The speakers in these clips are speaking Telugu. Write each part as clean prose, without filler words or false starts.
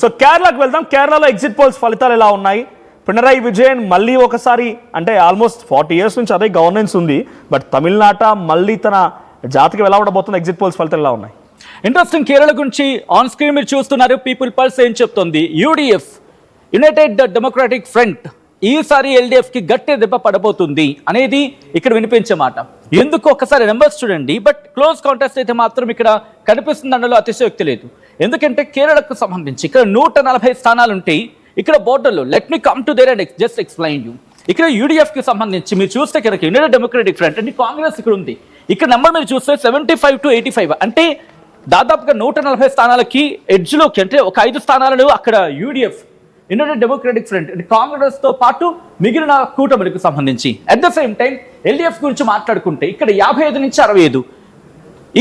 సో కేరళకు వెళ్దాం. కేరళలో ఎగ్జిట్ పోల్స్ ఫలితాలు ఎలా ఉన్నాయి? పినరాయి విజయన్ మళ్ళీ ఒకసారి, అంటే ఆల్మోస్ట్ 40 years నుంచి అదే గవర్నెన్స్ ఉంది, బట్ తమిళనాట మళ్ళీ తన జాతికి ఎలా ఉండబోతుంది? ఎగ్జిట్ పోల్స్ ఫలితాలు ఎలా ఉన్నాయి? ఇంట్రెస్టింగ్. కేరళ గురించి ఆన్ స్క్రీన్ మీరు చూస్తున్నారు. పీపుల్ పల్స్ ఏం చెప్తుంది? యూడిఎఫ్, యునైటెడ్ డెమోక్రాటిక్ ఫ్రంట్, ఈసారి ఎల్డిఎఫ్ కి గట్టి దెబ్బ పడబోతుంది అనేది ఇక్కడ వినిపించే మాట. ఎందుకు ఒక్కసారి నెంబర్స్ చూడండి. బట్ క్లోజ్ కాంటెస్ట్ అయితే మాత్రం ఇక్కడ కనిపిస్తుంది అనలో అతిశయోక్తి లేదు. ఎందుకంటే కేరళకు సంబంధించి ఇక్కడ 140 స్థానాలు ఉంటాయి. ఇక్కడ బోర్డర్లో let me come to their and just explain you. ఇక్కడ యూడిఎఫ్ కి సంబంధించి మీరు చూస్తే కనుక యునైటెడ్ డెమోక్రాటిక్ ఫ్రంట్ అంటే కాంగ్రెస్ ఇక్కడ ఉంది. ఇక్కడ నెంబర్ మీరు చూస్తే 75 to 85, అంటే దాదాపుగా 140 స్థానాలకి ఎడ్జ్లోకి, అంటే ఒక 5 స్థానాలను అక్కడ యూడిఎఫ్, యునైటెడ్ డెమోక్రాటిక్ ఫ్రంట్ అంటే కాంగ్రెస్ తో పాటు మిగిలిన కూటమిలకు సంబంధించి. At the same time LDF గురించి మాట్లాడుకుంటే ఇక్కడ 55 నుంచి 65,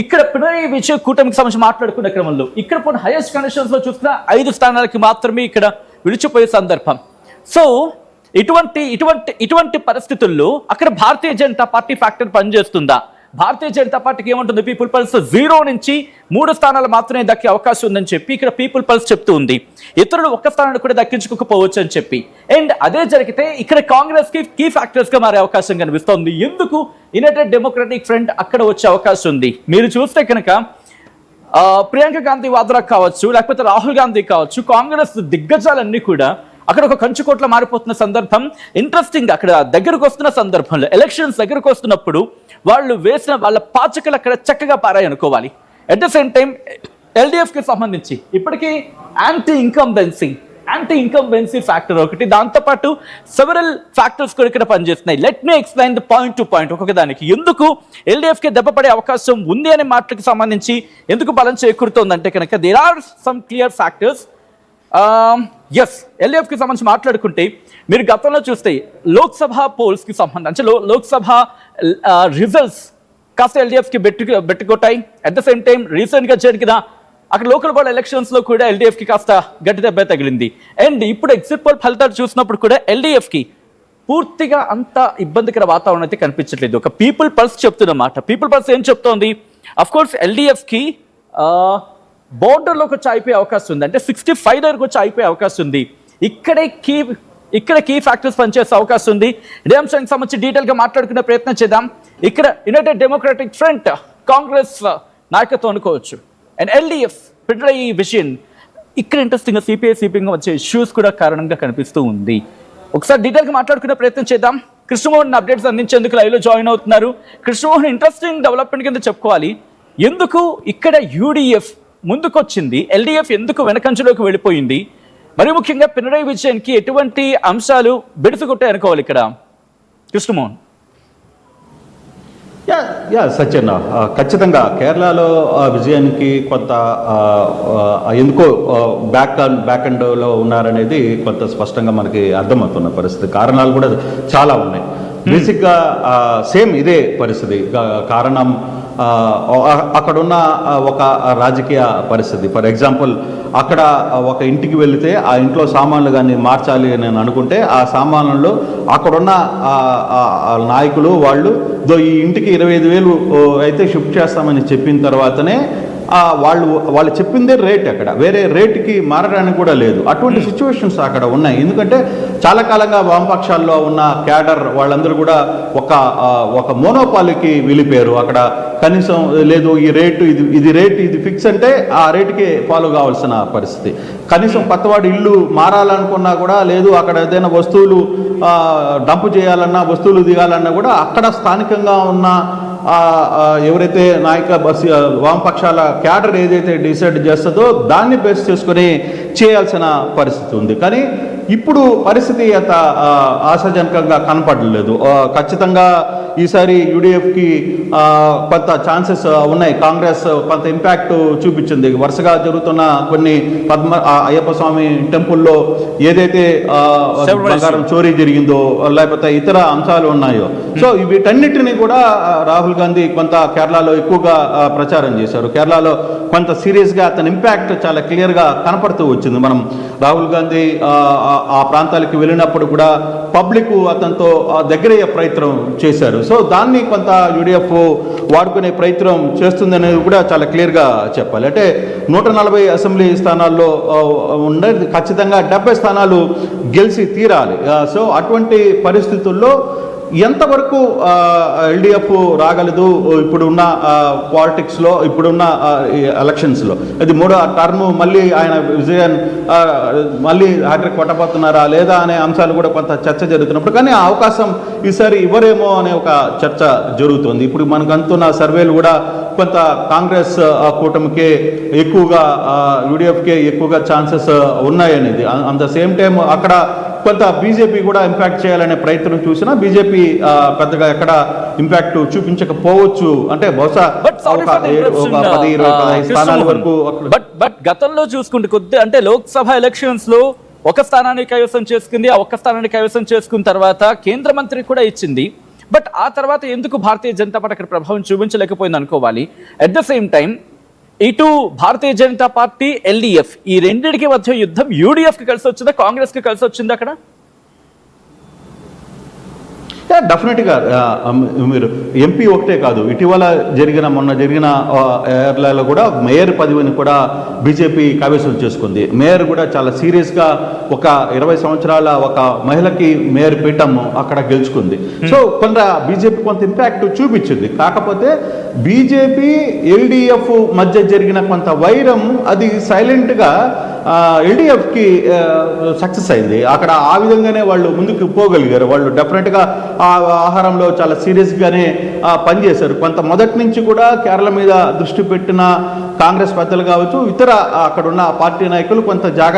ఇక్కడ పినరాయి విజయన్ కూటమికి సంబంధించి మాట్లాడుకునే క్రమంలో ఇక్కడ పోయిన హైయెస్ట్ కండిషన్స్ లో చూస్తున్న 5 స్థానాలకి మాత్రమే ఇక్కడ విడిచిపోయే సందర్భం. సో ఇటువంటి పరిస్థితుల్లో అక్కడ భారతీయ జనతా పార్టీ ఫ్యాక్టర్ పనిచేస్తుందా? భారతీయ జనతా పార్టీకి ఏమంటుంది? పీపుల్ పల్స్ 0 నుంచి 3 స్థానాలు మాత్రమే దక్కే అవకాశం ఉందని చెప్పి ఇక్కడ పీపుల్ పల్స్ చెప్తూ ఉంది. ఇతరులు 1 స్థానాన్ని కూడా దక్కించుకోకపోవచ్చు అని చెప్పి. అండ్ అదే జరిగితే ఇక్కడ కాంగ్రెస్ కి కీ ఫ్యాక్టర్స్ గా మారే అవకాశం కనిపిస్తోంది. ఎందుకు? యునైటెడ్ డెమోక్రాటిక్ ఫ్రంట్ అక్కడ వచ్చే అవకాశం ఉంది. మీరు చూస్తే కనుక ప్రియాంక గాంధీ వాద్రా కావచ్చు, లేకపోతే రాహుల్ గాంధీ కావచ్చు, కాంగ్రెస్ దిగ్గజాలన్నీ కూడా అక్కడ ఒక కంచుకోట్ల మారిపోతున్న సందర్భం. ఇంట్రెస్టింగ్, అక్కడ దగ్గరకు వస్తున్న సందర్భంలో, ఎలక్షన్స్ దగ్గరకు వస్తున్నప్పుడు వాళ్ళు వేసిన వాళ్ళ పాచికలు అక్కడ చక్కగా పారాయి అనుకోవాలి. At the same time LDF కి సంబంధించి ఇప్పటికీ యాంటీ ఇన్కంబెన్సీ ఫ్యాక్టర్ ఒకటి, దాంతోపాటు సెవరల్ ఫ్యాక్టర్స్ కూడా ఇక్కడ పనిచేస్తున్నాయి. Let me explain the point to point ఒక్కొక్క దానికి. ఎందుకు ఎల్డిఎఫ్ కి దెబ్బపడే అవకాశం ఉంది అనే మాటలకు సంబంధించి ఎందుకు బలం చేకూరుతోందంటే కనుక there are some clear factors. Yes, LDF కి సంబంధించి మాట్లాడుకుంటే మీరు గతంలో చూస్తే లోక్సభ పోల్స్ కి సంబంధించి లోక్సభ రిజల్ట్స్ కాస్త ఎల్డిఎఫ్ కి బెట్టుకొట్టాయి. At the same time recent గా జరిగిన అక్కడ లోకల్ బాడీ ఎలక్షన్స్ లో కూడా ఎల్డిఎఫ్ కి కాస్త గట్టి దెబ్బ తగిలింది. అండ్ ఇప్పుడు ఎగ్జిట్ పోల్ ఫలితాలు చూసినప్పుడు కూడా ఎల్డిఎఫ్ కి పూర్తిగా అంత ఇబ్బందికర వాతావరణం అయితే కనిపించట్లేదు. ఒక పీపుల్ పల్స్ చెప్తున్నమాట. పీపుల్ పల్స్ ఏం చెప్తోంది? అఫ్ కోర్స్ ఎల్డిఎఫ్ కి బోర్డర్లోకి వచ్చి అయిపోయే అవకాశం ఉంది, అంటే 65 దగ్గరకు వచ్చి అయిపోయే అవకాశం ఉంది. ఇక్కడ కీ ఫ్యాక్టర్స్ పనిచేసే అవకాశం ఉంది. ఇదే అంశానికి సంబంధించి డీటెయిల్ గా మాట్లాడుకునే ప్రయత్నం చేద్దాం. ఇక్కడ యునైటెడ్ డెమోక్రాటిక్ ఫ్రంట్ కాంగ్రెస్ నాయకత్వం అనుకోవచ్చు, అండ్ ఎల్డిఎఫ్ పినరాయి విజయన్. ఇక్కడ ఇంట్రెస్టింగ్ గా సిపిఐ వచ్చే ఇష్యూస్ కూడా కారణంగా కనిపిస్తూ ఉంది. ఒకసారి డీటెయిల్ గా మాట్లాడుకునే ప్రయత్నం చేద్దాం. కృష్ణమోహన్ అప్డేట్స్ అందించేందుకు లైవ్ లో జాయిన్ అవుతున్నారు. కృష్ణమోహన్, ఇంట్రెస్టింగ్ డెవలప్మెంట్ కింద చెప్పుకోవాలి. ఎందుకు ఇక్కడ యూడిఎఫ్ ముందుకొచ్చింది, ఎల్డిఎఫ్ ఎందుకు వెనకంచులోకి వెళ్ళిపోయింది, మరి ముఖ్యంగా పినరాయి విజయన్ కి ఎటువంటి అంశాలు బెడుసుకొట్టాయి అనుకోవాలి ఇక్కడ కృష్ణమోహన్? సత్యన్న, ఖచ్చితంగా కేరళలో విజయానికి కొంత ఎందుకో బ్యాక్ ఎండ్లో ఉన్నారనేది కొంత స్పష్టంగా మనకి అర్థమవుతున్న పరిస్థితి. కారణాలు కూడా చాలా ఉన్నాయి. బేసిక్గా సేమ్ ఇదే పరిస్థితి. కారణం అక్కడున్న ఒక రాజకీయ పరిస్థితి. ఫర్ ఎగ్జాంపుల్, అక్కడ ఒక ఇంటికి వెళితే ఆ ఇంట్లో సామాన్లు కానీ మార్చాలి అని అనుకుంటే ఆ సామాన్లలో అక్కడున్న నాయకులు వాళ్ళు ఈ ఇంటికి 25,000 అయితే షిఫ్ట్ చేస్తామని చెప్పిన తర్వాతనే వాళ్ళు చెప్పిందే రేట్, అక్కడ వేరే రేటుకి మారడానికి కూడా లేదు. అటువంటి సిచ్యువేషన్స్ అక్కడ ఉన్నాయి. ఎందుకంటే చాలా కాలంగా వామపక్షాల్లో ఉన్న క్యాడర్ వాళ్ళందరూ కూడా ఒక మోనోపాలికి వెళ్ళిపోయారు. అక్కడ కనీసం లేదు, ఈ రేటు ఇది ఫిక్స్ అంటే ఆ రేటుకి ఫాలో కావాల్సిన పరిస్థితి. కనీసం కొత్తవాడు ఇల్లు మారాలనుకున్నా కూడా లేదు, అక్కడ ఏదైనా వస్తువులు డంప్ చేయాలన్నా, వస్తువులు దిగాలన్నా కూడా అక్కడ స్థానికంగా ఉన్న ఎవరైతే వామపక్షాల క్యాడర్ ఏదైతే డిసైడ్ చేస్తుందో దాన్ని బేస్ చేసుకొని చేయాల్సిన పరిస్థితి ఉంది. కానీ ఇప్పుడు పరిస్థితి అంత ఆశాజనకంగా కనపడలేదు. ఖచ్చితంగా ఈసారి యూడిఎఫ్కి కొంత ఛాన్సెస్ ఉన్నాయి. కాంగ్రెస్ కొంత ఇంపాక్ట్ చూపించింది. వరుసగా జరుగుతున్న కొన్ని అయ్యప్ప స్వామి టెంపుల్లో ఏదైతే బంగారం చోరీ జరిగిందో, లేకపోతే ఇతర అంశాలు ఉన్నాయో, సో వీటన్నిటిని కూడా రాహుల్ గాంధీ కొంత కేరళలో ఎక్కువగా ప్రచారం చేశారు. కేరళలో కొంత సీరియస్గా అతని ఇంపాక్ట్ చాలా క్లియర్గా కనపడుతూ వచ్చింది. మనం రాహుల్ గాంధీ ఆ ప్రాంతాలకు వెళ్ళినప్పుడు కూడా పబ్లిక్ అతనితో దగ్గరయ్యే ప్రయత్నం చేశారు. సో దాన్ని కొంత యూడిఎఫ్ వాడుకునే ప్రయత్నం చేస్తుందనేది కూడా చాలా క్లియర్గా చెప్పాలి. అంటే 140 అసెంబ్లీ స్థానాల్లో ఉండేది ఖచ్చితంగా 70 స్థానాలు గెలిచి తీరాలి. సో అటువంటి పరిస్థితుల్లో ఎంతవరకు ఎల్డిఎఫ్ రాగలదు ఇప్పుడున్న పాలిటిక్స్లో, ఇప్పుడున్న ఎలక్షన్స్లో? అది 3వ టర్మ్ మళ్ళీ ఆయన విజయన్ మళ్ళీ హ్యాట్రిక్ కొట్టబోతున్నారా లేదా అనే అంశాలు కూడా కొంత చర్చ జరుగుతున్నప్పుడు, కానీ ఆ అవకాశం ఈసారి ఇవ్వరేమో అనే ఒక చర్చ జరుగుతుంది. ఇప్పుడు మనకు అందుతున్న సర్వేలు కూడా కొంత కాంగ్రెస్ కూటమికే ఎక్కువగా, యూడిఎఫ్కే ఎక్కువగా ఛాన్సెస్ ఉన్నాయనేది. అట్ ద సేమ్ టైం అక్కడ కొంత బీజేపీ కూడా ఇంపాక్ట్ చేయాలనే ప్రయత్నం చూసినా బీజేపీ పెద్దగా ఎక్కడ ఇంపాక్ట్ చూపించకపోవచ్చు. అంటే బహుశా 10-20-15 స్థానాల వరకు. బట్ గతంలో చూసుకుంటే కొద్ది అంటే లోక్సభ ఎలక్షన్స్ లో ఒక స్థానాన్ని కైవసం చేసుకుంది. ఆ ఒక్క స్థానాన్ని కైవసం చేసుకున్న తర్వాత కేంద్ర మంత్రి కూడా ఇచ్చింది. బట్ ఆ తర్వాత ఎందుకు భారతీయ జనతా పార్టీ అక్కడ ప్రభావం చూపించలేకపోయింది అనుకోవాలి. అట్ ద సేమ్ టైం ఇటు భారతీయ జనతా పార్టీ, ఎల్డిఎఫ్ ఈ రెండింటికి మధ్య యుద్ధం యూడిఎఫ్ కి కలిసి వచ్చిందా, కాంగ్రెస్ కి కలిసి వచ్చిందా అక్కడ? డెఫినెట్గా మీరు ఎంపీ ఒకటే కాదు, ఇటీవల మొన్న జరిగిన ఏర్లలో కూడా మేయర్ పదవిని కూడా బీజేపీ కైవసం చేసుకుంది. మేయర్ కూడా చాలా సీరియస్గా ఒక 20 సంవత్సరాల ఒక మహిళకి మేయర్ పీఠం అక్కడ గెలుచుకుంది. సో కొంత బీజేపీ కొంత ఇంపాక్ట్ చూపించింది. కాకపోతే బీజేపీ ఎల్డిఎఫ్ మధ్య జరిగిన కొంత వైరం అది సైలెంట్గా ఎల్డిఎఫ్కి సక్సెస్ అయింది. అక్కడ ఆ విధంగానే వాళ్ళు ముందుకు పోగలిగారు. వాళ్ళు డెఫినెట్గా ఆ ఆహారంలో చాలా సీరియస్గానే పనిచేశారు. కొంత మొదటి నుంచి కూడా కేరళ మీద దృష్టి పెట్టిన కాంగ్రెస్ పెద్దలు కావచ్చు, ఇతర అక్కడున్న పార్టీ నాయకులు కొంత జాగ్రత్త